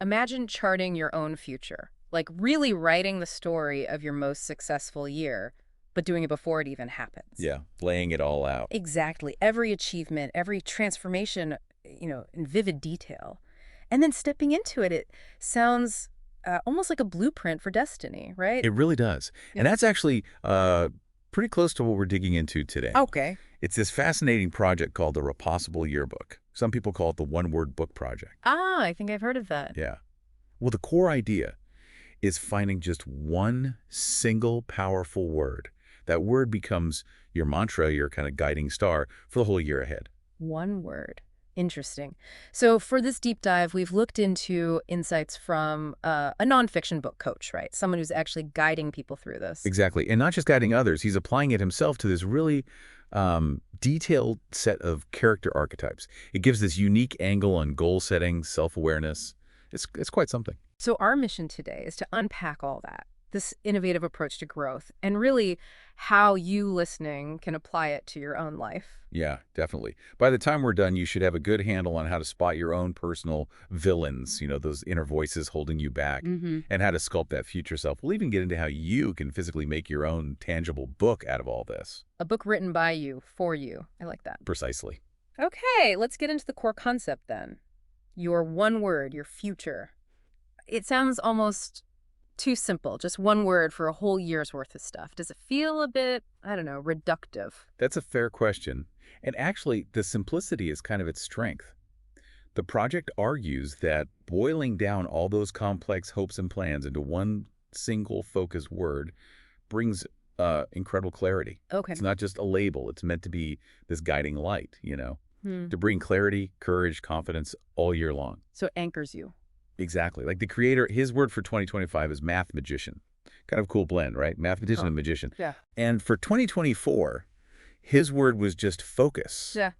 Imagine charting your own future, like really writing the story of your most successful year, but doing it before it even happens. Yeah, laying it all out. Exactly. Every achievement, every transformation, in vivid detail. And then stepping into it, it sounds almost like a blueprint for destiny, right? It really does. Yeah. And that's actually pretty close to what we're digging into today. Okay. It's this fascinating project called the Repossible Yearbook. Some people call it the One-Word Book Project. Ah, I think I've heard of that. Yeah. Well, the core idea is finding just one single powerful word. That word becomes your mantra, your kind of guiding star for the whole year ahead. One word. Interesting. So for this deep dive, we've looked into insights from a nonfiction book coach, right? Someone who's actually guiding people through this. Exactly. And not just guiding others, he's applying it himself to this really detailed set of character archetypes. It gives this unique angle on goal setting, self-awareness. It's quite something. So our mission today is to unpack all that, this innovative approach to growth, and really how you listening can apply it to your own life. Yeah, definitely. By the time we're done, you should have a good handle on how to spot your own personal villains, those inner voices holding you back, Mm-hmm. and how to sculpt that future self. We'll even get into how you can physically make your own tangible book out of all this. A book written by you, for you. I like that. Precisely. Okay, let's get into the core concept then. Your one word, your future. It sounds almost too simple, just one word for a whole year's worth of stuff. Does it feel a bit, I don't know, reductive? That's a fair question. And actually, the simplicity is kind of its strength. The project argues that boiling down all those complex hopes and plans into one single focused word brings incredible clarity. Okay. It's not just a label. It's meant to be this guiding light, Hmm. to bring clarity, courage, confidence all year long. So it anchors you. Exactly. Like the creator, his word for 2025 is math magician. Kind of cool blend, right? Mathematician Oh, and magician. yeah. And for 2024, his word was just focus. Yeah.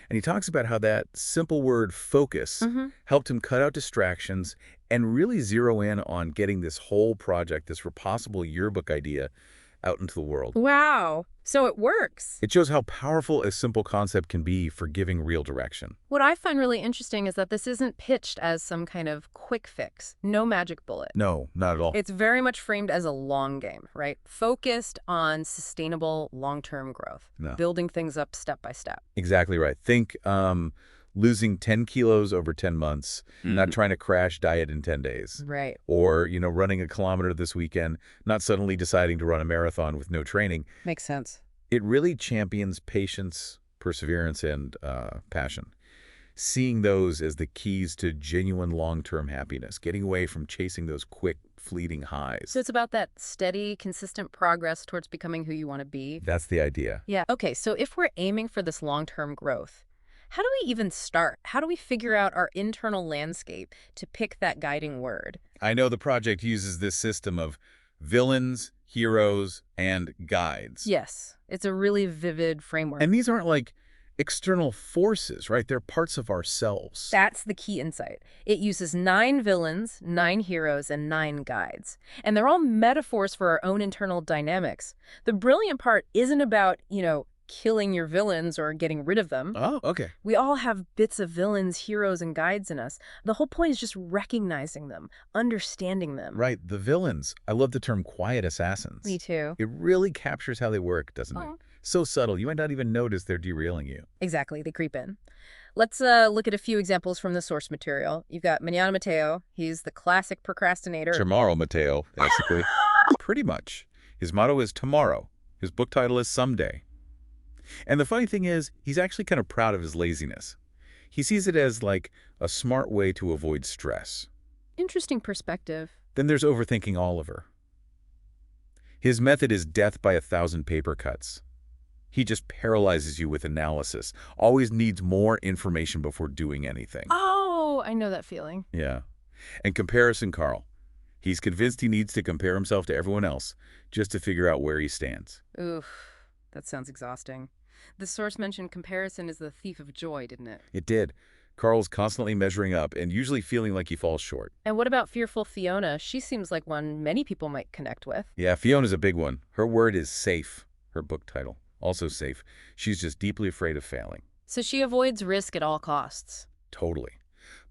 And he talks about how that simple word focus Mm-hmm. helped him cut out distractions and really zero in on getting this whole project, this Repossible Yearbook idea, out into the world. Wow. So it works. It shows how powerful a simple concept can be for giving real direction. What I find really interesting is that this isn't pitched as some kind of quick fix, no magic bullet. No, not at all. It's very much framed as a long game, right? Focused on sustainable long-term growth, No. building things up step by step. Exactly right. Think losing 10 kilos over 10 months, not trying to crash diet in 10 days. Right. Or, running a kilometer this weekend, not suddenly deciding to run a marathon with no training. Makes sense. It really champions patience, perseverance, and passion. Seeing those as the keys to genuine long-term happiness, getting away from chasing those quick, fleeting highs. So it's about that steady, consistent progress towards becoming who you want to be. That's the idea. Yeah. Okay, so if we're aiming for this long-term growth, how do we even start? How do we figure out our internal landscape to pick that guiding word? I know the project uses this system of villains, heroes, and guides. Yes, it's a really vivid framework. And these aren't like external forces, right? They're parts of ourselves. That's the key insight. It uses 9 villains, 9 heroes, and 9 guides. And they're all metaphors for our own internal dynamics. The brilliant part isn't about, killing your villains or getting rid of them. Oh, okay. We all have bits of villains, heroes, and guides in us. The whole point is just recognizing them, understanding them. Right, the villains. I love the term quiet assassins. Me too. It really captures how they work, doesn't it? Oh. So subtle, you might not even notice they're derailing you. Exactly, they creep in. Let's look at a few examples from the source material. You've got Manana Mateo. He's the classic procrastinator. Tomorrow, Mateo, basically. Pretty much. His motto is tomorrow. His book title is Someday. And the funny thing is, he's actually kind of proud of his laziness. He sees it as like a smart way to avoid stress. Interesting perspective. Then there's overthinking Oliver. His method is death by 1,000 paper cuts. He just paralyzes you with analysis, always needs more information before doing anything. Oh, I know that feeling. Yeah. And comparison Carl. He's convinced he needs to compare himself to everyone else just to figure out where he stands. Oof, that sounds exhausting. The source mentioned comparison is the thief of joy, didn't it? It did. Carl's constantly measuring up and usually feeling like he falls short. And what about fearful Fiona? She seems like one many people might connect with. Yeah, Fiona's a big one. Her word is safe, her book title. Also safe. She's just deeply afraid of failing. So she avoids risk at all costs. Totally.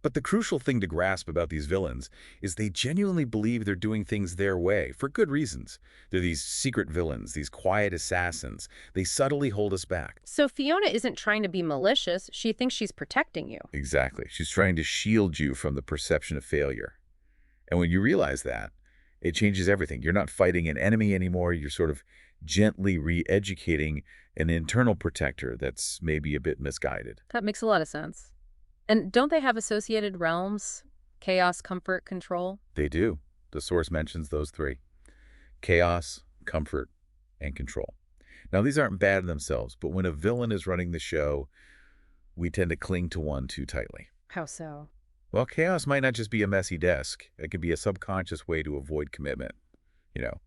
But the crucial thing to grasp about these villains is they genuinely believe they're doing things their way, for good reasons. They're these secret villains, these quiet assassins. They subtly hold us back. So Fiona isn't trying to be malicious. She thinks she's protecting you. Exactly. She's trying to shield you from the perception of failure. And when you realize that, it changes everything. You're not fighting an enemy anymore. You're sort of gently re-educating an internal protector that's maybe a bit misguided. That makes a lot of sense. And don't they have associated realms? Chaos, comfort, control? They do. The source mentions those three: chaos, comfort, and control. Now, these aren't bad in themselves, but when a villain is running the show, we tend to cling to one too tightly. How so? Well, chaos might not just be a messy desk. It could be a subconscious way to avoid commitment. You know,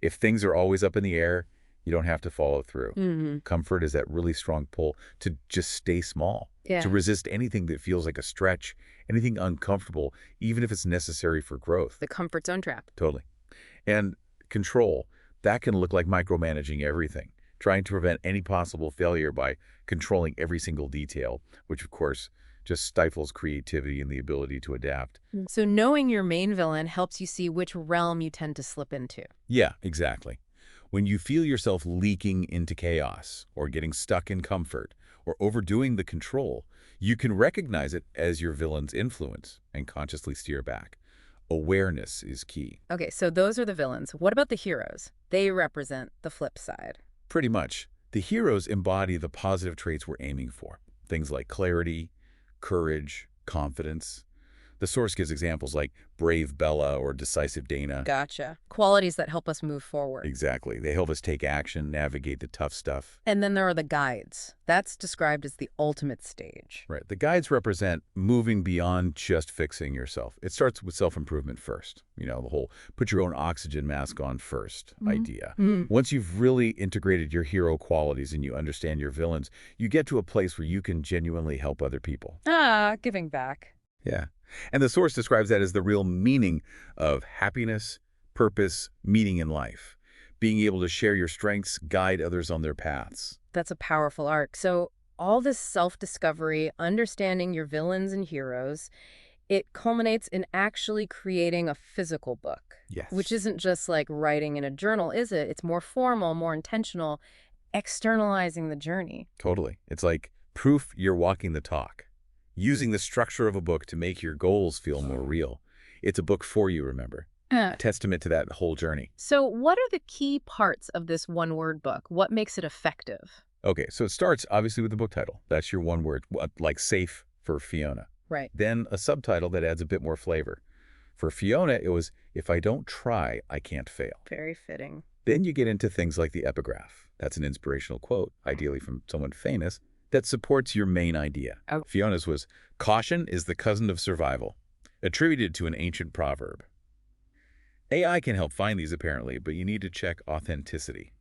if things are always up in the air, you don't have to follow through. Comfort is that really strong pull to just stay small, to resist anything that feels like a stretch, anything uncomfortable, even if it's necessary for growth. The comfort zone trap. Totally. And control, that can look like micromanaging everything, trying to prevent any possible failure by controlling every single detail, which of course just stifles creativity and the ability to adapt. So knowing your main villain helps you see which realm you tend to slip into. Yeah, exactly. When you feel yourself leaking into chaos or getting stuck in comfort or overdoing the control, you can recognize it as your villain's influence and consciously steer back. Awareness is key. Okay, so those are the villains. What about the heroes? They represent the flip side. Pretty much. The heroes embody the positive traits we're aiming for. Things like clarity, courage, confidence. The source gives examples like brave Bella or decisive Dana. Gotcha. Qualities that help us move forward. Exactly. They help us take action, navigate the tough stuff. And then there are the guides. That's described as the ultimate stage. Right. The guides represent moving beyond just fixing yourself. It starts with self-improvement first. You know, the whole put your own oxygen mask on first idea. Once you've really integrated your hero qualities and you understand your villains, you get to a place where you can genuinely help other people. Giving back. Yeah. And the source describes that as the real meaning of happiness, purpose, meaning in life. Being able to share your strengths, guide others on their paths. That's a powerful arc. So all this self-discovery, understanding your villains and heroes, it culminates in actually creating a physical book. Yes. Which isn't just like writing in a journal, is it? It's more formal, more intentional, externalizing the journey. Totally. It's like proof you're walking the talk. Using the structure of a book to make your goals feel more real. It's a book for you, remember. A testament to that whole journey. So what are the key parts of this one-word book? What makes it effective? Okay, so it starts obviously with the book title. That's your one word, like safe for Fiona. Right. Then a subtitle that adds a bit more flavor. For Fiona, it was, if I don't try, I can't fail. Very fitting. Then you get into things like the epigraph. That's an inspirational quote, ideally from someone famous, that supports your main idea. Fiona's was, caution is the cousin of survival, attributed to an ancient proverb. AI can help find these apparently, but you need to check authenticity.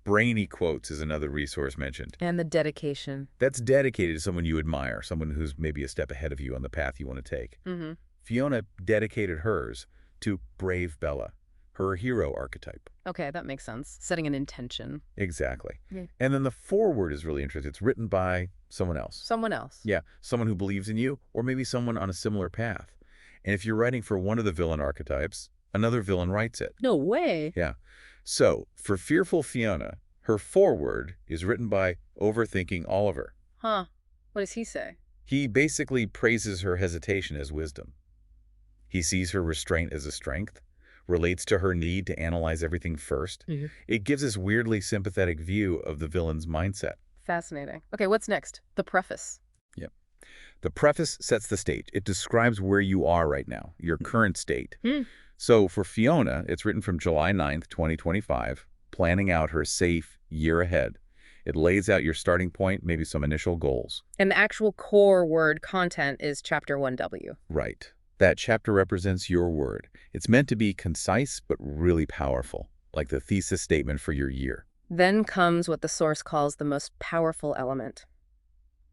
Brainy quotes is another resource mentioned. And the dedication. That's dedicated to someone you admire, someone who's maybe a step ahead of you on the path you want to take. Fiona dedicated hers to brave Bella, her hero archetype. Okay, that makes sense. Setting an intention. Exactly. Yeah. And then the foreword is really interesting. It's written by someone else. Someone else. Yeah, someone who believes in you, or maybe someone on a similar path. And if you're writing for one of the villain archetypes, another villain writes it. No way. Yeah. So, for Fearful Fiona, her foreword is written by Overthinking Oliver. Huh. What does he say? He basically praises her hesitation as wisdom. He sees her restraint as a strength, relates to her need to analyze everything first. It gives this weirdly sympathetic view of the villain's mindset. Fascinating. Okay, what's next? The preface. Yep. The preface sets the stage. It describes where you are right now, your current state. So for Fiona, it's written from July 9th, 2025, planning out her safe year ahead. It lays out your starting point, maybe some initial goals. And the actual core word content is chapter 1W. Right. That chapter represents your word. It's meant to be concise but really powerful, like the thesis statement for your year. Then comes what the source calls the most powerful element,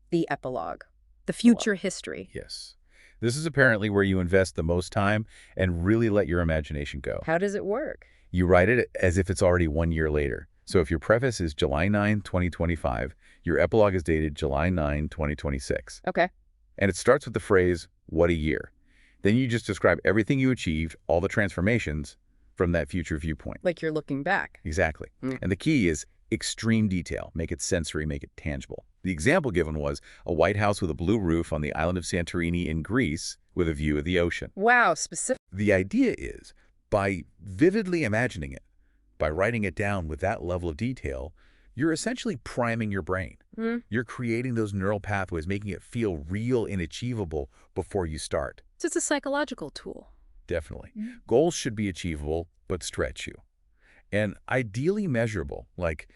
the epilogue, the future history. Yes. This is apparently where you invest the most time and really let your imagination go. How does it work? You write it as if it's already 1 year later. So if your preface is July 9, 2025, your epilogue is dated July 9, 2026. Okay. And it starts with the phrase, "What a year." Then you just describe everything you achieved, all the transformations, from that future viewpoint. Like you're looking back. Exactly. Mm. And the key is extreme detail. Make it sensory, make it tangible. The example given was a White House with a blue roof on the island of Santorini in Greece with a view of the ocean. Wow, specific. The idea is, by vividly imagining it, by writing it down with that level of detail, you're essentially priming your brain. Mm. You're creating those neural pathways, making it feel real and achievable before you start. So it's a psychological tool. Definitely. Goals should be achievable, but stretch you. And ideally measurable, like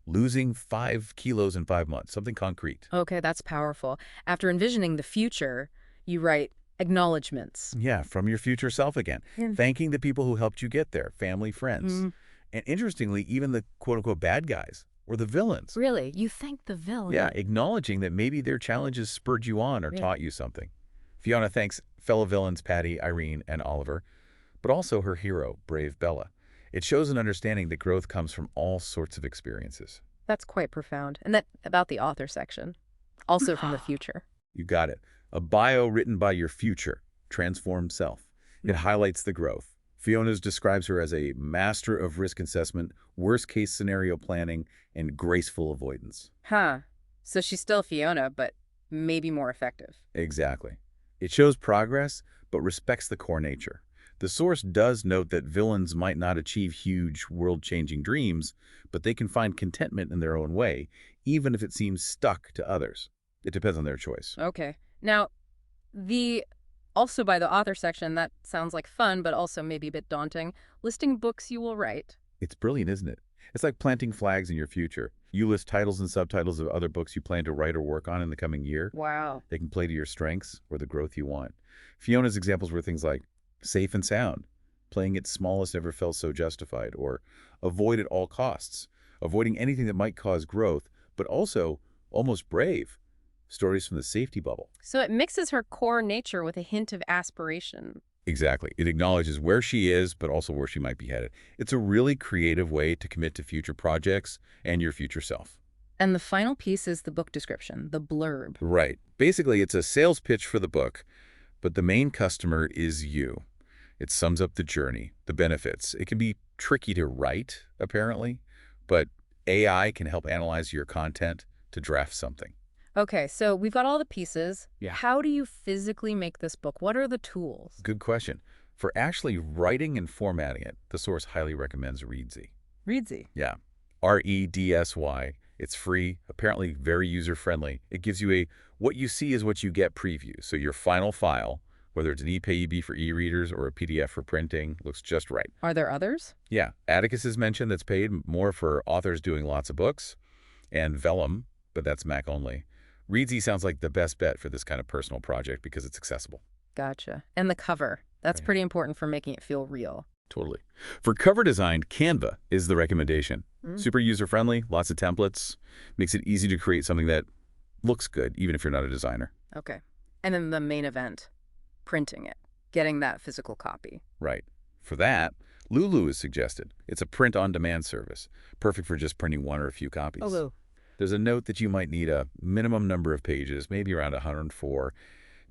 losing 5 kilos in 5 months, something concrete. Okay, that's powerful. After envisioning the future, you write acknowledgments. Yeah, from your future self again. Yeah. Thanking the people who helped you get there, family, friends. Mm. And interestingly, even the quote-unquote bad guys or the villains. Really? You thank the villain? Yeah, acknowledging that maybe their challenges spurred you on or taught you something. Fiona thanks fellow villains Patty, Irene, and Oliver, but also her hero, brave Bella. It shows an understanding that growth comes from all sorts of experiences. That's quite profound. And that about the author section. Also from the future. You got it. A bio written by your future, transformed self. It highlights the growth. Fiona's describes her as a master of risk assessment, worst-case scenario planning, and graceful avoidance. Huh. So she's still Fiona, but maybe more effective. Exactly. It shows progress, but respects the core nature. The source does note that villains might not achieve huge, world-changing dreams, but they can find contentment in their own way, even if it seems stuck to others. It depends on their choice. Okay. Now, also by the author section, that sounds like fun, but also maybe a bit daunting. Listing books you will write. It's brilliant, isn't it? It's like planting flags in your future. You list titles and subtitles of other books you plan to write or work on in the coming year. Wow. They can play to your strengths or the growth you want. Fiona's examples were things like safe and sound, playing it smallest never felt so justified, or avoid at all costs, avoiding anything that might cause growth, but also almost brave, stories from the safety bubble. So it mixes her core nature with a hint of aspiration. Exactly. It acknowledges where she is, but also where she might be headed. It's a really creative way to commit to future projects and your future self. And the final piece is the book description, the blurb. Right. Basically, it's a sales pitch for the book, but the main customer is you. It sums up the journey, the benefits. It can be tricky to write, apparently, but AI can help analyze your content to draft something. Okay, so we've got all the pieces. Yeah. How do you physically make this book? What are the tools? Good question. For actually writing and formatting it, the source highly recommends Reedsy. Reedsy. Yeah. R-E-D-S-Y. It's free, apparently very user-friendly. It gives you a what you see is what you get preview. So your final file, whether it's an ePUB for e-readers or a PDF for printing, looks just right. Are there others? Yeah. Atticus is mentioned. That's paid more for authors doing lots of books. And Vellum, but that's Mac only. Reedsy sounds like the best bet for this kind of personal project because it's accessible. Gotcha. And the cover. That's Right. pretty important for making it feel real. Totally. For cover design, Canva is the recommendation. Super user-friendly, lots of templates, makes it easy to create something that looks good, even if you're not a designer. Okay. And then the main event, printing it, getting that physical copy. Right. For that, Lulu is suggested. It's a print-on-demand service, perfect for just printing one or a few copies. Lulu. There's a note that you might need a minimum number of pages, maybe around 104,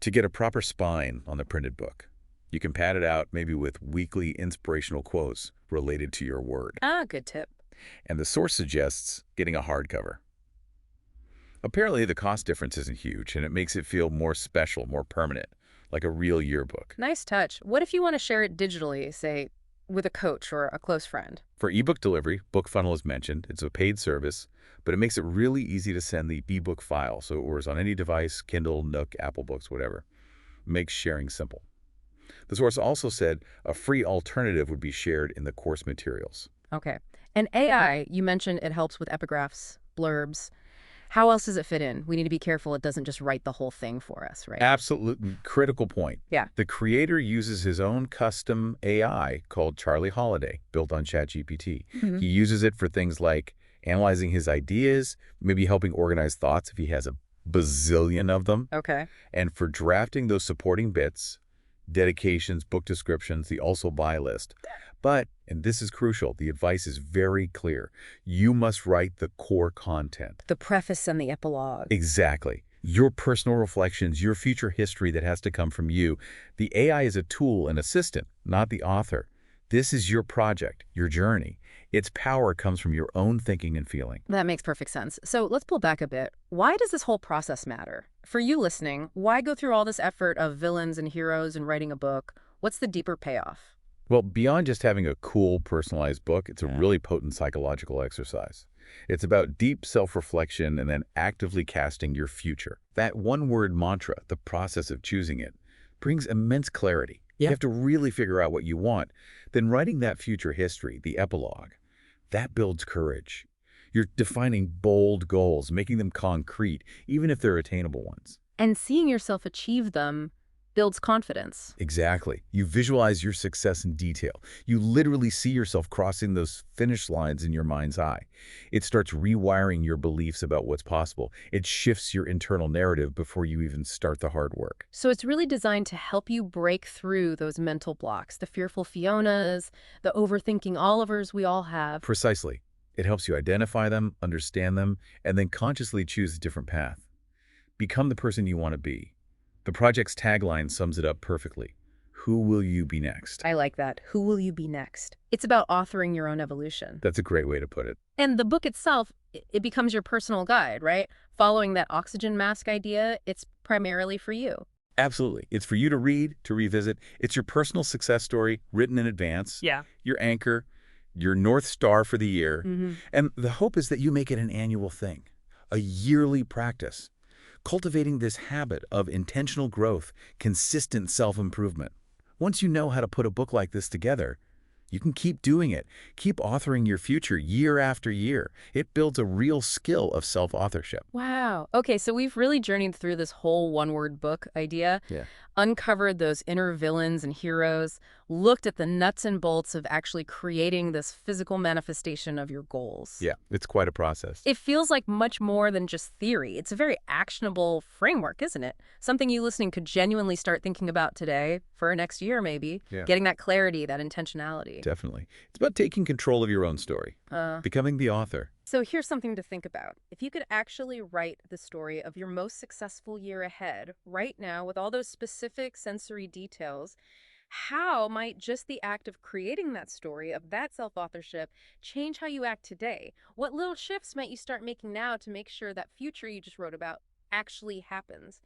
to get a proper spine on the printed book. You can pad it out maybe with weekly inspirational quotes related to your word. Ah, good tip. And the source suggests getting a hardcover. Apparently, the cost difference isn't huge, and it makes it feel more special, more permanent, like a real yearbook. Nice touch. What if you want to share it digitally, say, with a coach or a close friend? For ebook delivery, BookFunnel is mentioned. It's a paid service, but it makes it really easy to send the ebook file, so it works on any device, Kindle, Nook, Apple Books, whatever. Makes sharing simple. The source also said a free alternative would be shared in the course materials. Okay. And AI, you mentioned it helps with epigraphs, blurbs. How else does it fit in? We need to be careful it doesn't just write the whole thing for us, right? Absolutely critical point. Yeah. The creator uses his own custom AI called Charlie Holiday, built on ChatGPT. Mhm. He uses it for things like analyzing his ideas, maybe helping organize thoughts if he has a bazillion of them, Okay. and for drafting those supporting bits, dedications, book descriptions, the also buy list. But, and this is crucial, the advice is very clear. You must write the core content. The preface and the epilogue. Exactly. Your personal reflections, your future history that has to come from you. The AI is a tool and assistant, not the author. This is your project, your journey. Its power comes from your own thinking and feeling. That makes perfect sense. So let's pull back a bit. Why does this whole process matter? For you listening, why go through all this effort of villains and heroes and writing a book? What's the deeper payoff? Well, beyond just having a cool, personalized book, it's a really potent psychological exercise. It's about deep self-reflection and then actively casting your future. That one-word mantra, the process of choosing it, brings immense clarity. You have to really figure out what you want. Then writing that future history, the epilogue, that builds courage. You're defining bold goals, making them concrete, even if they're attainable ones. And seeing yourself achieve them builds confidence. Exactly. You visualize your success in detail. You literally see yourself crossing those finish lines in your mind's eye. It starts rewiring your beliefs about what's possible. It shifts your internal narrative before you even start the hard work. So it's really designed to help you break through those mental blocks, the fearful Fionas, the overthinking Olivers we all have. Precisely. It helps you identify them, understand them, and then consciously choose a different path. Become the person you want to be. The project's tagline sums it up perfectly. Who will you be next? I like that. Who will you be next? It's about authoring your own evolution. That's a great way to put it. And the book itself, it becomes your personal guide, right? Following that oxygen mask idea, it's primarily for you. Absolutely. It's for you to read, to revisit. It's your personal success story written in advance. Yeah. Your anchor, your North Star for the year. Mm-hmm. And the hope is that you make it an annual thing, a yearly practice, cultivating this habit of intentional growth, consistent self-improvement. Once you know how to put a book like this together, you can keep doing it. Keep authoring your future year after year. It builds a real skill of self-authorship. Wow. Okay, so we've really journeyed through this whole one-word book idea, Yeah. uncovered those inner villains and heroes, looked at the nuts and bolts of actually creating this physical manifestation of your goals. Yeah, it's quite a process. It feels like much more than just theory. It's a very actionable framework, isn't it? Something you listening could genuinely start thinking about today for next year, maybe. Yeah. Getting that clarity, that intentionality. Definitely. It's about taking control of your own story, becoming the author. So here's something to think about. If you could actually write the story of your most successful year ahead, right now, with all those specific sensory details, how might just the act of creating that story, of that self-authorship, change how you act today? What little shifts might you start making now to make sure that future you just wrote about actually happens?